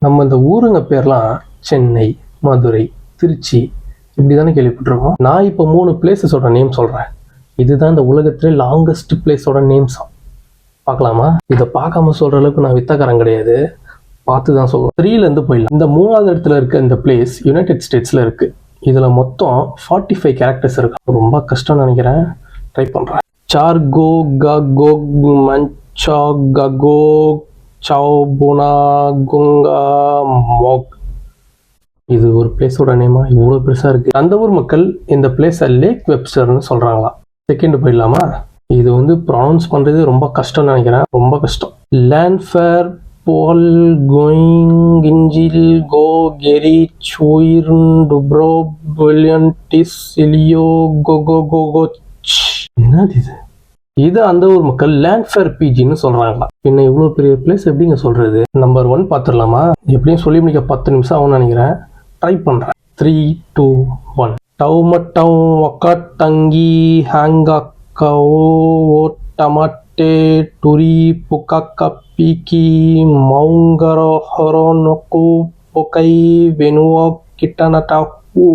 நம்ம இந்த ஊருங்க பேர்லாம் சென்னை, மதுரை, திருச்சி இப்படி தானே கேள்விப்பட்டிருக்கோம். நான் இப்போ 3 பிளேஸஸோட நேம் சொல்கிறேன். இதுதான் இந்த உலகத்திலே லாங்கஸ்ட் பிளேஸோட நேம்ஸா. பார்க்கலாமா? இதை பார்க்காம சொல்கிற அளவுக்கு நான் வித்தக்காரன் கிடையாது, பார்த்து தான் சொல்லுவேன். 3லேருந்து போயிடலாம். இந்த 3வது இடத்துல இருக்க இந்த பிளேஸ் யுனைடெட் ஸ்டேட்ஸில் இருக்குது. இதில் மொத்தம் 45 கேரக்டர்ஸ் இருக்கு. ரொம்ப கஷ்டம்னு நினைக்கிறேன், ட்ரை பண்ணுறேன். சார்கோ கோ மன்சா கோ சவுபுனா குங்கா மோக். இது ஒரு பிளேஸோட நேமா இவ்வளோ பெருசாக இருக்குது. அந்த ஊர் மக்கள் இந்த பிளேஸை லேக் வெப்ஸ்டர்னு சொல்கிறாங்களாம். செகண்ட் போயிடலாமா? இது வந்து ப்ரொனவுன்ஸ் பண்ணுறது ரொம்ப கஷ்டம்னு நினைக்கிறேன், ரொம்ப கஷ்டம். லேண்ட்ஃபேர் போல் கோயிங் இஞ்சில் கோ கெரி சூயிர்ன் டுப்ரோ பில்லியன்டிஸ் இலியோ கோகோ. என்னது இது? இது அந்த ஊர் மக்கள் லேண்ட்ஃபேர் பிஜின்னு சொல்கிறாங்களாம். பின்ன இவ்வளோ பெரிய பிளேஸ் எப்படிங்க சொல்கிறது? நம்பர் 1 பார்த்துடலாமா? எப்படியும் சொல்லி முடிக்க 10 நிமிஷம் ஆகும்னு நினைக்கிறேன், ட்ரை பண்ணுறேன். 3, 2, 1. டவுமட்டவு ஒக்கட்டங்கி ஹேங்காக்கவோ டமாட்டே டுரி புக்காக்கா பீக்கி மவுங்கரோ ஹொரோனோக்கு பொக்கை வெனுவோ கிட்டனட்டாக்கு.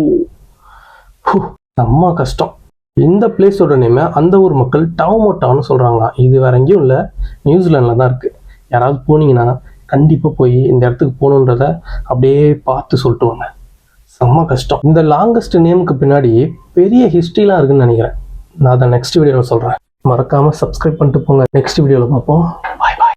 செம்ம கஷ்டம். இந்த பிளேஸோட நேமை அந்த ஊர் மக்கள் டவுமோட்டான்னு சொல்கிறாங்களா. இது வேற எங்கேயும் இல்லை, நியூசிலாண்டில் தான் இருக்குது. யாராவது போனீங்கன்னா கண்டிப்பாக போய் இந்த இடத்துக்கு போகணுன்றத அப்படியே பார்த்து சொல்லிட்டு வாங்க. செம்ம கஷ்டம். இந்த லாங்கஸ்ட் நேமுக்கு பின்னாடி பெரிய ஹிஸ்ட்ரிலாம் இருக்குன்னு நினைக்கிறேன். நான் அதை நெக்ஸ்ட் வீடியோவில் சொல்கிறேன். மறக்காமல் சப்ஸ்கிரைப் பண்ணிட்டு போங்க. நெக்ஸ்ட் வீடியோவில் பார்ப்போம்.